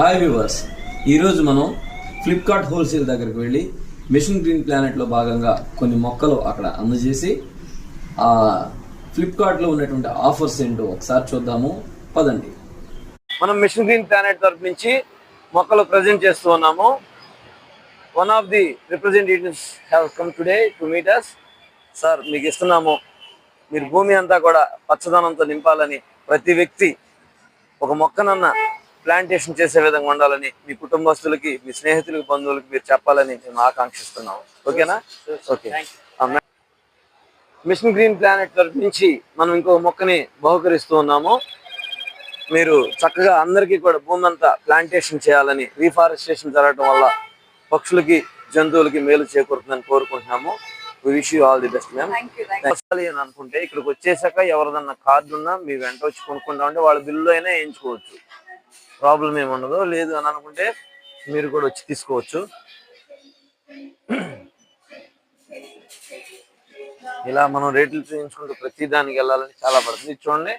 Hi viewers, ఈరోజు మనం Flipkart wholesale దగ్గరికి వెళ్ళి మిషన్ గ్రీన్ ప్లానెట్లో భాగంగా కొన్ని మొక్కలు అక్కడ అందజేసి ఆ ఫ్లిప్కార్ట్లో ఉన్నటువంటి ఆఫర్స్ ఏంటో ఒకసారి చూద్దాము. పదండి. మనం మిషన్ గ్రీన్ ప్లానెట్ తరఫు నుంచి మొక్కలు ప్రజెంట్ చేస్తూ ఉన్నాము. One of the representatives have come today to meet us. Sir, మీకు ఇస్తున్నాము. మీరు భూమి అంతా కూడా పచ్చదనంతో నింపాలని, ప్రతి వ్యక్తి ఒక మొక్కనన్న ప్లాంటేషన్ చేసే విధంగా ఉండాలని మీ కుటుంబస్తులకి, మీ స్నేహితులకి, బంధువులకి మీరు చెప్పాలని మేము ఆకాంక్షిస్తున్నాము. ఓకేనా? ఓకే. మిషన్ గ్రీన్ ప్లానెట్ తరఫు నుంచి మనం ఇంకో మొక్కని బహుకరిస్తూ ఉన్నాము. మీరు చక్కగా అందరికీ కూడా భూమి అంతా ప్లాంటేషన్ చేయాలని, రీఫారెస్టేషన్ జరగడం వల్ల పక్షులకి, జంతువులకి మేలు చేకూరుతుందని కోరుకుంటున్నాము. We wish you all the best ma'am. అని అనుకుంటే ఇక్కడికి వచ్చేసాక ఎవరిదన్నా కార్డు ఉన్నా మీ వెంట వచ్చి కొనుక్కుంటా ఉంటే వాళ్ళ బిల్లు అయినా వేయించుకోవచ్చు, ప్రాబ్లం ఏమి ఉండదు. లేదు అని అనుకుంటే మీరు కూడా వచ్చి తీసుకోవచ్చు. ఇలా మనం రేట్లు చూపించుకుంటూ ప్రతి దానికి వెళ్ళాలని చాలా పడుతుంది. చూడండి,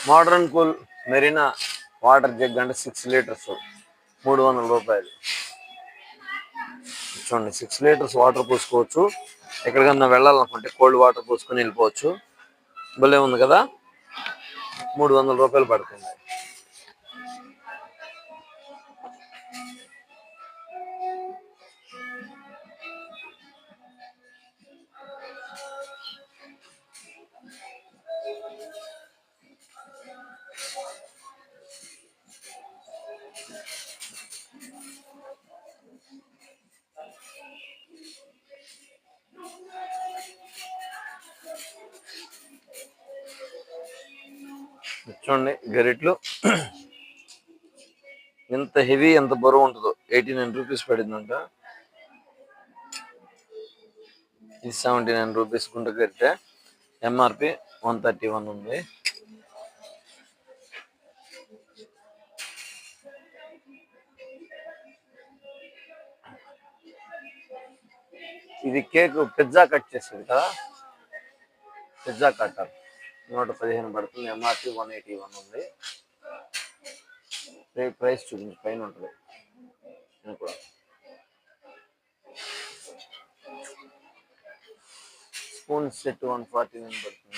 modern cool Marina water jug అంటే 6 లీటర్స్ 300 రూపాయలు. చూడండి, 6 లీటర్స్ వాటర్ పోసుకోవచ్చు. ఎక్కడికన్నా వెళ్ళాలనుకుంటే కోల్డ్ వాటర్ పోసుకొని వెళ్ళిపోవచ్చు. భలే ఉంది కదా, 300 రూపాయలు పడుతుంది. చూడండి, గరిట్లు ఎంత హెవీ, ఎంత బరువు ఉంటుందో. 89 రూపీస్ పడిందంట. ఇది 79 రూపీస్ గుంట గరిటె. ఎంఆర్పి 131 ఉంది. ఇది కేక్ పిజ్జా కట్ చేసేది కదా, పిజ్జా కట్టర్ 115 పడుతుంది. ఎంఆర్పి 181 ఉంది. ప్రైస్ చూపించి పైన ఉంటుంది. స్పూన్ సెట్ 149 పడుతుంది.